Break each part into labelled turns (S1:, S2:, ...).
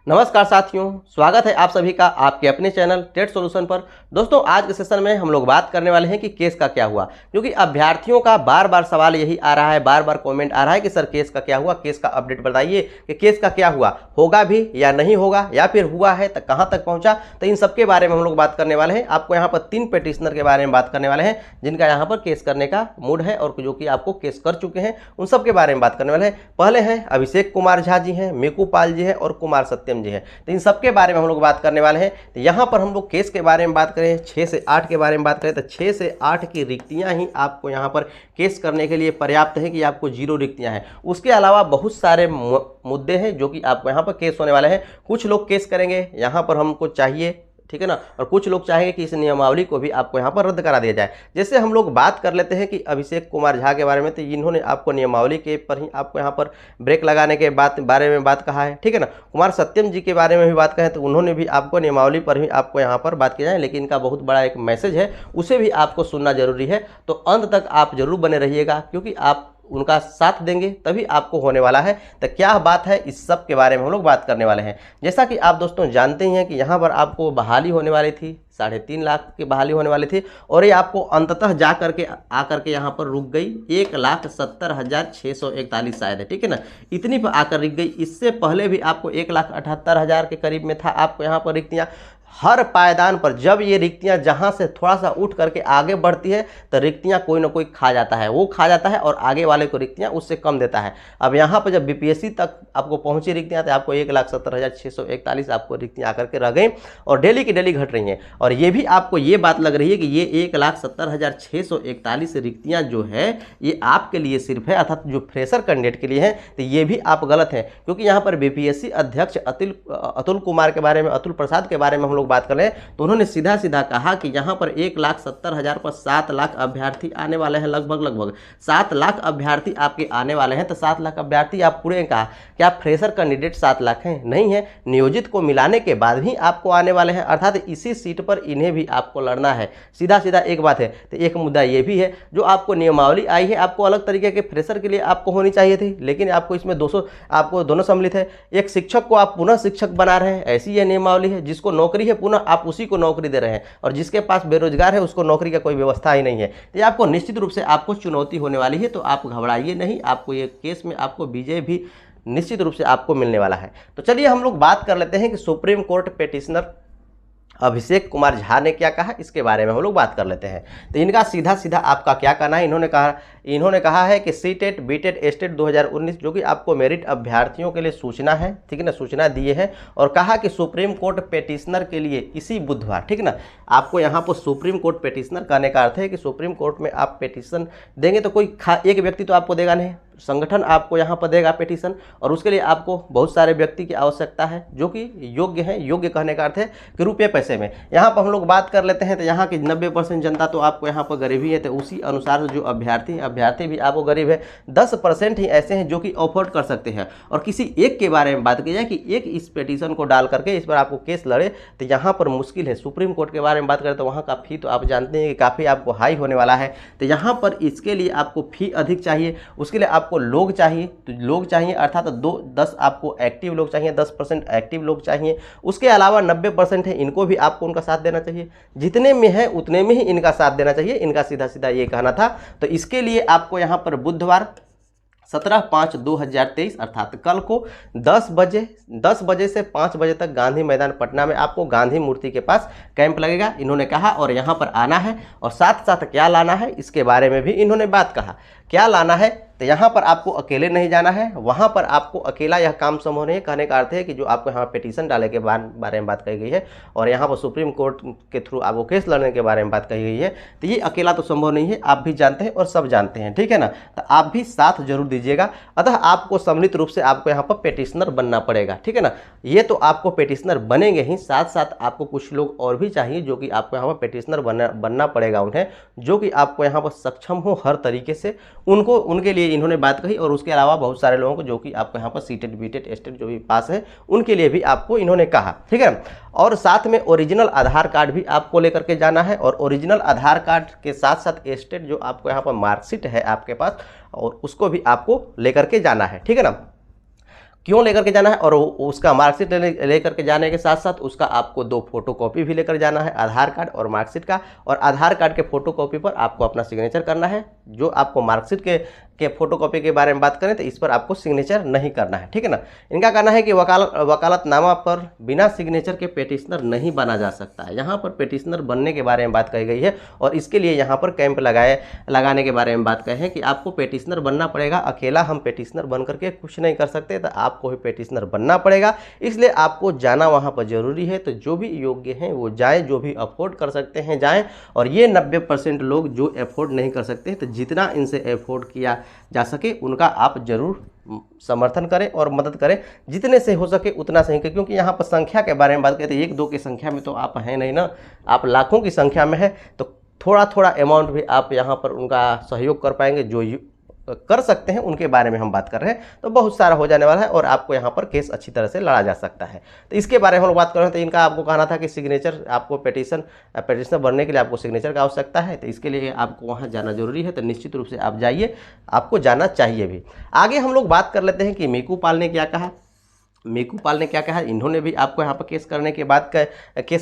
S1: नमस्कार साथियों, स्वागत है आप सभी का आपके अपने चैनल टेट सॉल्यूशन पर। दोस्तों, आज के सेशन में हम लोग बात करने वाले हैं कि केस का क्या हुआ, क्योंकि अभ्यर्थियों का बार बार सवाल यही आ रहा है, बार बार कमेंट आ रहा है कि सर केस का क्या हुआ, केस का अपडेट बताइए कि केस का क्या हुआ, होगा भी या नहीं होगा, या फिर हुआ है तो कहाँ तक पहुँचा। तो इन सब के बारे में हम लोग बात करने वाले हैं। आपको यहाँ पर 3 पेटिशनर के बारे में बात करने वाले हैं जिनका यहाँ पर केस करने का मूड है और जो कि आपको केस कर चुके हैं, उन सब के बारे में बात करने वाले हैं। पहले हैं अभिषेक कुमार झा जी हैं, मेकू पाल जी हैं और कुमार सत्यम जी हैं। तो इन सब के बारे में हम लोग बात करने वाले हैं। तो यहाँ पर हम लोग केस के बारे में बात करें, 6 से 8 के बारे में बात करें तो 6 से 8 की रिक्तियां ही आपको यहाँ पर केस करने के लिए पर्याप्त है कि आपको 0 रिक्तियां हैं। उसके अलावा बहुत सारे मुद्दे हैं जो कि आपको यहाँ पर केस होने वाले हैं। कुछ लोग केस करेंगे, यहाँ पर हमको चाहिए, ठीक है ना, और कुछ लोग चाहेंगे कि इस नियमावली को भी आपको यहाँ पर रद्द करा दिया जाए। जैसे हम लोग बात कर लेते हैं कि अभिषेक कुमार झा के बारे में, तो इन्होंने आपको नियमावली के पर ही आपको यहाँ पर ब्रेक लगाने के बारे में बात कहा है, ठीक है ना। कुमार सत्यम जी के बारे में भी बात कहें तो उन्होंने भी आपको नियमावली पर ही आपको यहाँ पर बात की जाए, लेकिन इनका बहुत बड़ा एक मैसेज है, उसे भी आपको सुनना जरूरी है। तो अंत तक आप जरूर बने रहिएगा, क्योंकि आप उनका साथ देंगे तभी आपको होने वाला है। तो क्या बात है, इस सब के बारे में हम लोग बात करने वाले हैं। जैसा कि आप दोस्तों जानते ही हैं कि यहाँ पर आपको बहाली होने वाली थी, 3.5 लाख की बहाली होने वाली थी, और ये आपको अंततः जा करके आकर के यहाँ पर रुक गई 1,70,641 शायद है, ठीक है ना, इतनी पर आकर रुक गई। इससे पहले भी आपको 1,78,000 के करीब में था आपको यहाँ पर रिक्तियाँ। हर पायदान पर जब ये रिक्तियां जहां से थोड़ा सा उठ करके आगे बढ़ती है तो रिक्तियां कोई ना कोई खा जाता है, वो खा जाता है और आगे वाले को रिक्तियां उससे कम देता है। अब यहाँ पर जब बीपीएससी तक आपको पहुंची रिक्तियां तो आपको 1,70,641 आपको रिक्तियां आकर के रह गई और डेली की डेली घट रही हैं। और ये भी आपको ये बात लग रही है कि ये 1,70,641 रिक्तियां जो है ये आपके लिए सिर्फ है, अर्थात जो फ्रेशर कैंडिडेट के लिए है। तो ये भी आप गलत हैं, क्योंकि यहाँ पर बीपीएससी अध्यक्ष अतुल कुमार के बारे में, अतुल प्रसाद के बारे में हम लोग बात करें तो उन्होंने सीधा सीधा कहा कि यहाँ पर 1,70,000 पर 7 लाख अभ्यर्थी आने वाले हैं, लगभग 7 लाख अभ्यर्थी आपके आने वाले हैं। तो 7 लाख अभ्यर्थी आप पूरे कहा, क्या फ्रेशर कैंडिडेट 7 लाख हैं? नहीं है, नियोजित को मिलाने के बाद भी आपको आने वाले हैं, अर्थात इसी सीट पर इन्हें भी आपको लड़ना है। सीधा सीधा एक बात है। तो एक मुद्दा ये भी है, जो आपको नियमावली आई है आपको अलग तरीके के फ्रेशर के लिए आपको होनी चाहिए थी, लेकिन आपको इसमें 200 आपको दोनों सम्मिलित है। एक शिक्षक को आप पुनः शिक्षक बना रहे हैं, ऐसी यह नियमावली है। जिसको नौकरी है पुनः आप उसी को नौकरी दे रहे हैं, और जिसके पास बेरोजगार है उसको नौकरी का कोई व्यवस्था ही नहीं है। तो ये आपको निश्चित रूप से आपको चुनौती होने वाली है। तो आप घबराइए नहीं, आपको ये केस में आपको विजय भी निश्चित रूप से आपको मिलने वाला है। तो चलिए हम लोग बात कर लेते हैं कि supreme court petitioner Abhishek Kumar Jha ने क्या कहा, इसके बारे में हम लोग बात कर लेते हैं। तो इनका सीधा सीधा आपका क्या कहना है। इन्होंने कहा है कि सीटेट बीटेट एस्टेट 2019 जो कि आपको मेरिट अभ्यर्थियों के लिए सूचना है, ठीक है ना, सूचना दिए हैं, और कहा कि सुप्रीम कोर्ट पेटिशनर के लिए इसी बुधवार, ठीक है ना, आपको यहाँ पर सुप्रीम कोर्ट पेटिशनर कहने का अर्थ है कि सुप्रीम कोर्ट में आप पेटिशन देंगे तो कोई एक व्यक्ति तो आपको देगा नहीं, संगठन आपको यहाँ पर देगा पेटिशन, और उसके लिए आपको बहुत सारे व्यक्ति की आवश्यकता है जो कि योग्य हैं। योग्य कहने का अर्थ है कि रुपये पैसे में। यहाँ पर हम लोग बात कर लेते हैं तो यहाँ की 90% जनता तो आपको यहाँ पर गरीबी है, तो उसी अनुसार जो अभ्यर्थी भी आपको गरीब है। 10% ही ऐसे हैं जो कि अफोर्ड कर सकते हैं। और किसी एक के बारे में बात की जाए कि एक इस पेटिशन को डाल करके इस पर आपको केस लड़े, तो यहाँ पर मुश्किल है। सुप्रीम कोर्ट के बारे में बात करें तो वहाँ का फी तो आप जानते हैं कि काफ़ी आपको हाई होने वाला है। तो यहाँ पर इसके लिए आपको फी अधिक चाहिए, उसके लिए आपको लोग चाहिए, तो लोग चाहिए अर्थात 10 आपको एक्टिव लोग चाहिए, 10% एक्टिव लोग चाहिए। उसके अलावा 90% है, इनको भी आपको उनका साथ देना चाहिए। जितने में है उतने में ही इनका साथ देना चाहिए, इनका सीधा सीधा ये कहना था। तो इसके लिए आपको यहाँ पर बुधवार 17/5/2023 अर्थात कल को 10 बजे से 5 बजे तक गांधी मैदान पटना में आपको गांधी मूर्ति के पास कैंप लगेगा, इन्होंने कहा। और यहाँ पर आना है, और साथ साथ क्या लाना है इसके बारे में भी इन्होंने बात कहा। क्या लाना है, तो यहाँ पर आपको अकेले नहीं जाना है, वहाँ पर आपको अकेला यह काम संभव नहीं है। कहने का अर्थ है कि जो आपको यहाँ पेटिशन डाले के बारे में बात कही गई है, और यहाँ पर सुप्रीम कोर्ट के थ्रू आपको केस लड़ने के बारे में बात कही गई है, तो ये अकेला तो संभव नहीं है, आप भी जानते हैं और सब जानते हैं, ठीक है ना। तो आप भी साथ जरूर दीजिएगा। अतः आपको सम्मिलित रूप से आपको यहाँ पर पेटिशनर बनना पड़ेगा, ठीक है ना। ये तो आपको पेटिशनर बनेंगे ही, साथ साथ आपको कुछ लोग और भी चाहिए जो कि आपको यहाँ पर पेटिशनर बनना पड़ेगा उन्हें, जो कि आपको यहाँ पर सक्षम हो हर तरीके से, उनके लिए इन्होंने बात कही। और उसके अलावा बहुत सारे लोगों को जो कि आपको यहाँ पर सीटेट बीटेट एस्टेट जो भी पास है उनके लिए भी आपको इन्होंने कहा, ठीक है। और साथ में ओरिजिनल आधार कार्ड भी आपको लेकर के जाना है, और ओरिजिनल आधार कार्ड के साथ साथ एस्टेट जो आपको यहाँ पर मार्कशीट है आपके पास, और उसको भी आपको लेकर के जाना है, ठीक है ना। क्यों लेकर के जाना है, और उसका मार्कशीट लेकर के जाने के साथ साथ उसका आपको 2 फोटोकॉपी भी लेकर जाना है, आधार कार्ड और मार्कशीट का। और आधार कार्ड के फोटोकॉपी पर आपको अपना सिग्नेचर करना है। जो आपको मार्कशीट के फोटोकॉपी के बारे में बात करें तो इस पर आपको सिग्नेचर नहीं करना है, ठीक है ना। इनका कहना है कि वकालतनामा पर बिना सिग्नेचर के पेटिशनर नहीं बना जा सकता है। यहाँ पर पेटिशनर बनने के बारे में बात कही गई है और इसके लिए यहाँ पर कैंप लगाने के बारे में बात कही है कि आपको पेटिशनर बनना पड़ेगा। अकेला हम पेटिशनर बन करके कुछ नहीं कर सकते, तो आपको भी पेटिशनर बनना पड़ेगा, इसलिए आपको जाना वहाँ पर जरूरी है। तो जो भी योग्य हैं वो जाए, जो भी अफोर्ड कर सकते हैं जाएँ। और ये 90% लोग जो अफोर्ड नहीं कर सकते, तो जितना इनसे अफोर्ड किया जा सके उनका आप जरूर समर्थन करें और मदद करें, जितने से हो सके उतना सही। क्योंकि यहाँ पर संख्या के बारे में बात करते हैं, 1-2 की संख्या में तो आप हैं नहीं ना, आप लाखों की संख्या में है। तो थोड़ा थोड़ा अमाउंट भी आप यहाँ पर उनका सहयोग कर पाएंगे, जो कर सकते हैं उनके बारे में हम बात कर रहे हैं। तो बहुत सारा हो जाने वाला है और आपको यहाँ पर केस अच्छी तरह से लड़ा जा सकता है। तो इसके बारे में हम लोग बात कर रहे हैं। तो इनका आपको कहना था कि सिग्नेचर, आपको पेटिशनर बनने के लिए आपको सिग्नेचर की आवश्यकता है, तो इसके लिए आपको वहाँ जाना जरूरी है। तो निश्चित रूप से आप जाइए, आपको जाना चाहिए भी। आगे हम लोग बात कर लेते हैं कि मीकू पाल ने क्या कहा। मीकू पाल ने क्या कहा, इन्होंने भी आपको यहाँ पर केस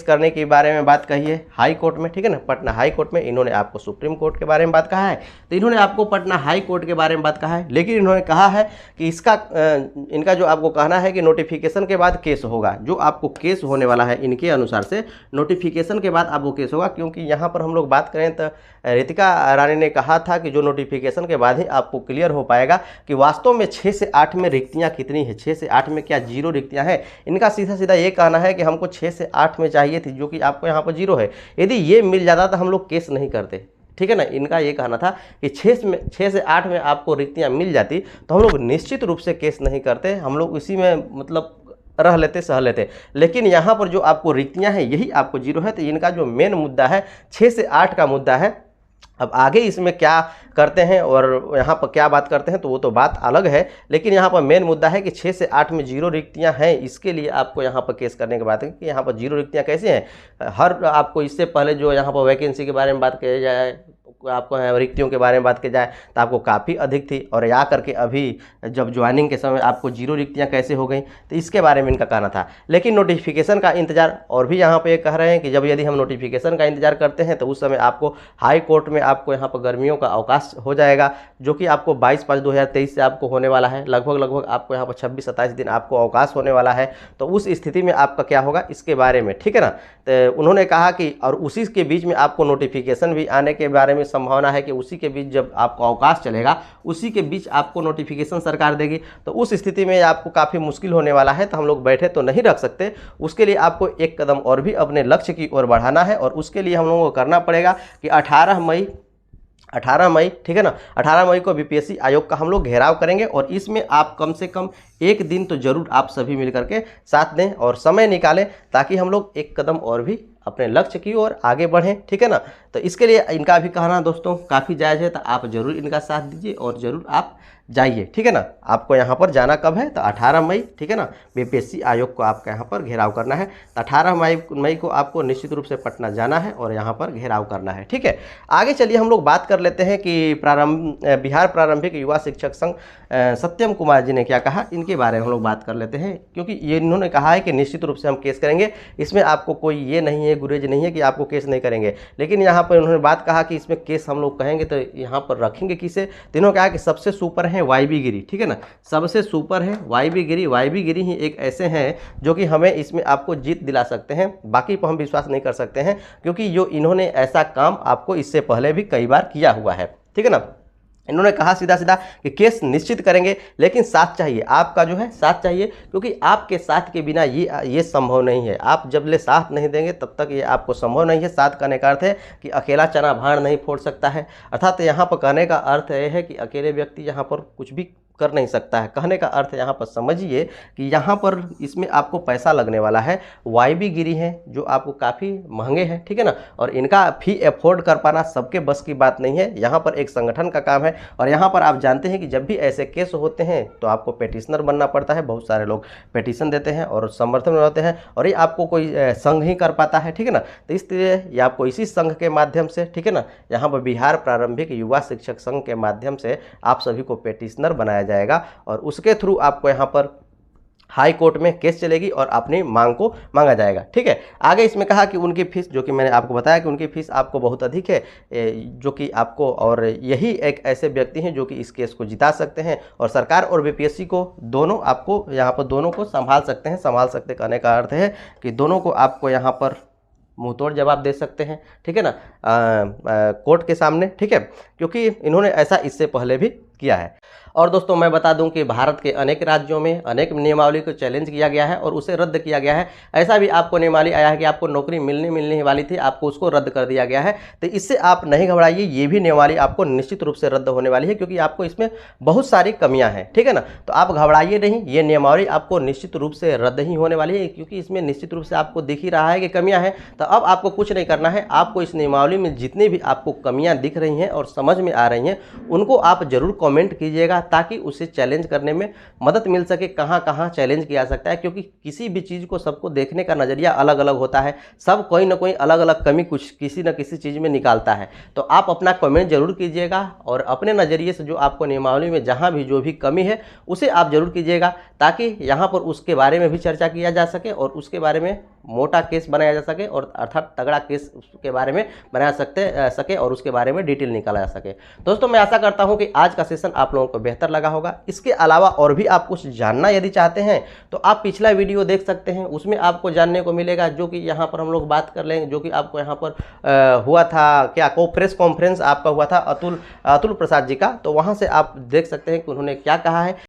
S1: करने के बारे में बात कही है हाई कोर्ट में, ठीक है ना, पटना हाई कोर्ट में। इन्होंने आपको सुप्रीम कोर्ट के बारे में बात कहा है, तो इन्होंने आपको पटना हाई कोर्ट के बारे में बात कहा है। लेकिन इन्होंने कहा है कि इनका जो आपको कहना है कि नोटिफिकेशन के बाद केस होगा। जो आपको केस होने वाला है इनके अनुसार से नोटिफिकेशन के बाद आपको केस होगा। क्योंकि यहाँ पर हम लोग बात करें तो रितिका रानी ने कहा था कि जो नोटिफिकेशन के बाद ही आपको क्लियर हो पाएगा कि वास्तव में 6 से 8 में रिक्तियाँ कितनी है, 6 से 8 में क्या 0 रिक्तियाँ हैं। इनका सीधा सीधा ये कहना है कि हमको 6 से 8 में चाहिए थी, जो कि आपको यहाँ पर 0 है। यदि ये मिल जाता तो हम लोग केस नहीं करते, ठीक है ना। इनका ये कहना था कि 6 से 8 में आपको रिक्तियाँ मिल जाती तो हम लोग निश्चित रूप से केस नहीं करते, हम लोग इसी में मतलब रह लेते, सह लेते। लेकिन यहाँ पर जो आपको रिक्तियाँ हैं यही आपको 0 है। तो इनका जो मेन मुद्दा है 6 से 8 का मुद्दा है। अब आगे इसमें क्या करते हैं और यहाँ पर क्या बात करते हैं तो वो तो बात अलग है, लेकिन यहाँ पर मेन मुद्दा है कि 6 से 8 में 0 रिक्तियाँ हैं। इसके लिए आपको यहाँ पर केस करने की बात है कि यहाँ पर 0 रिक्तियाँ कैसे हैं। हर आपको इससे पहले जो यहाँ पर वैकेंसी के बारे में बात की जाए, आपको रिक्तियों के बारे में बात की जाए तो आपको काफ़ी अधिक थी, और या करके अभी जब ज्वाइनिंग के समय आपको 0 रिक्तियाँ कैसे हो गई, तो इसके बारे में इनका कहना था। लेकिन नोटिफिकेशन का इंतजार, और भी यहाँ पे कह रहे हैं कि जब यदि हम नोटिफिकेशन का इंतजार करते हैं तो उस समय आपको हाई कोर्ट में आपको यहाँ पर गर्मियों का अवकाश हो जाएगा, जो कि आपको 22/5/2023 से आपको होने वाला है। लगभग आपको यहाँ पर 26-27 दिन आपको अवकाश होने वाला है। तो उस स्थिति में आपका क्या होगा इसके बारे में, ठीक है ना। तो उन्होंने कहा कि और उसी के बीच में आपको नोटिफिकेशन भी आने के बारे में संभावना है कि उसी के बीच जब आपको अवकाश चलेगा उसी के बीच आपको नोटिफिकेशन सरकार देगी। तो उस स्थिति में आपको काफ़ी मुश्किल होने वाला है। तो हम लोग बैठे तो नहीं रख सकते, उसके लिए आपको एक कदम और भी अपने लक्ष्य की ओर बढ़ाना है। और उसके लिए हम लोगों को करना पड़ेगा कि 18 मई, ठीक है ना, 18 मई को बीपीएससी आयोग का हम लोग घेराव करेंगे। और इसमें आप कम से कम एक दिन तो जरूर आप सभी मिल करके साथ दें और समय निकालें, ताकि हम लोग एक कदम और भी अपने लक्ष्य की ओर आगे बढ़ें, ठीक है ना। तो इसके लिए इनका भी कहना दोस्तों काफ़ी जायज़ है, तो आप ज़रूर इनका साथ दीजिए और ज़रूर आप जाइए, ठीक है ना। आपको यहाँ पर जाना कब है तो 18 मई, ठीक है ना। बीपीएससी आयोग को आपका यहाँ पर घेराव करना है, तो 18 मई को आपको निश्चित रूप से पटना जाना है और यहाँ पर घेराव करना है, ठीक है। आगे चलिए हम लोग बात कर लेते हैं कि बिहार प्रारंभिक युवा शिक्षक संघ सत्यम कुमार जी ने क्या कहा, इनके बारे में हम लोग बात कर लेते हैं। क्योंकि ये इन्होंने कहा है कि निश्चित रूप से हम केस करेंगे, इसमें आपको कोई ये नहीं है, गुरेज नहीं है कि आपको केस नहीं करेंगे। लेकिन यहाँ पर उन्होंने बात कहा कि इसमें केस हम लोग कहेंगे तो यहाँ पर रखेंगे किसे। तो इन्होंने कहा कि सबसे सुपर है वाईबी गिरी, ठीक है ना, सबसे सुपर है वाईबी गिरी। वाईबी गिरी ही एक ऐसे हैं जो कि हमें इसमें आपको जीत दिला सकते हैं, बाकी पर हम विश्वास नहीं कर सकते हैं, क्योंकि जो इन्होंने ऐसा काम आपको इससे पहले भी कई बार किया हुआ है, ठीक है ना। इन्होंने कहा सीधा सीधा कि केस निश्चित करेंगे, लेकिन साथ चाहिए, आपका जो है साथ चाहिए, क्योंकि आपके साथ के बिना ये संभव नहीं है। आप जब ले साथ नहीं देंगे तब तक ये आपको संभव नहीं है। साथ कहने का अर्थ है कि अकेला चना भाड़ नहीं फोड़ सकता है, अर्थात यहाँ पर कहने का अर्थ यह है कि अकेले व्यक्ति यहाँ पर कुछ भी कर नहीं सकता है। कहने का अर्थ यहाँ पर समझिए कि यहाँ पर इसमें आपको पैसा लगने वाला है। वाईबी गिरी हैं जो आपको काफ़ी महंगे हैं, ठीक है ना, और इनका फी अफोर्ड कर पाना सबके बस की बात नहीं है। यहाँ पर एक संगठन का काम है, और यहाँ पर आप जानते हैं कि जब भी ऐसे केस होते हैं तो आपको पेटिशनर बनना पड़ता है। बहुत सारे लोग पेटिशन देते हैं और समर्थन में होते हैं, और ये आपको कोई संघ ही कर पाता है, ठीक है ना। तो इसलिए ये आपको इसी संघ के माध्यम से, ठीक है ना, यहाँ पर बिहार प्रारंभिक युवा शिक्षक संघ के माध्यम से आप सभी को पेटिशनर बनाया जाएगा, और उसके थ्रू आपको यहाँ पर हाई कोर्ट में केस चलेगी और अपनी मांग को मांगा जाएगा। ठीक है, आगे इसमें कहा कि उनकी फीस, जो कि मैंने आपको बताया कि उनकी फीस आपको बहुत अधिक है, जो कि आपको, और यही एक ऐसे व्यक्ति हैं जो कि इस केस को जिता सकते हैं और सरकार और बीपीएससी को दोनों आपको यहाँ पर दोनों को संभाल सकते हैं। संभाल सकते कहने का अर्थ है कि दोनों को आपको यहाँ पर मुंह तोड़ जवाब दे सकते हैं। ठीक है ना, कोर्ट के सामने। ठीक है, क्योंकि इन्होंने ऐसा इससे पहले भी किया है। और दोस्तों मैं बता दूं कि भारत के अनेक राज्यों में अनेक नियमावली को चैलेंज किया गया है और उसे रद्द किया गया है। ऐसा भी आपको नियमावली आया है कि आपको नौकरी मिलने वाली थी, आपको उसको रद्द कर दिया गया है। तो इससे आप नहीं घबराइए, ये भी नियमावली आपको निश्चित रूप से रद्द होने वाली है, क्योंकि आपको इसमें बहुत सारी कमियां हैं। ठीक है ना, तो आप घबराइए नहीं, ये नियमावली आपको निश्चित रूप से रद्द ही होने वाली है, क्योंकि इसमें निश्चित रूप से आपको दिख ही रहा है कि कमियाँ हैं। तो अब आपको कुछ नहीं करना है, आपको इस नियमावली में जितनी भी आपको कमियाँ दिख रही हैं और समझ में आ रही हैं उनको आप जरूर कॉमेंट कीजिएगा, ताकि उसे चैलेंज करने में मदद मिल सके, कहां कहां चैलेंज किया सकता है। क्योंकि किसी भी चीज़ को सबको देखने का नज़रिया अलग अलग होता है, सब कोई ना कोई अलग अलग कमी कुछ किसी न किसी चीज़ में निकालता है। तो आप अपना कमेंट जरूर कीजिएगा और अपने नज़रिए से जो आपको नियमावली में जहां भी जो भी कमी है उसे आप जरूर कीजिएगा, ताकि यहाँ पर उसके बारे में भी चर्चा किया जा सके और उसके बारे में मोटा केस बनाया जा सके, और अर्थात तगड़ा केस उसके बारे में बनाया सके और उसके बारे में डिटेल निकाला जा सके। दोस्तों मैं आशा करता हूं कि आज का सेशन आप लोगों को बेहतर लगा होगा। इसके अलावा और भी आप कुछ जानना यदि चाहते हैं तो आप पिछला वीडियो देख सकते हैं, उसमें आपको जानने को मिलेगा, जो कि यहाँ पर हम लोग बात कर लेंगे, जो कि आपको यहाँ पर हुआ था क्या प्रेस कॉन्फ्रेंस आपका हुआ था अतुल प्रसाद जी का। तो वहाँ से आप देख सकते हैं कि उन्होंने क्या कहा है।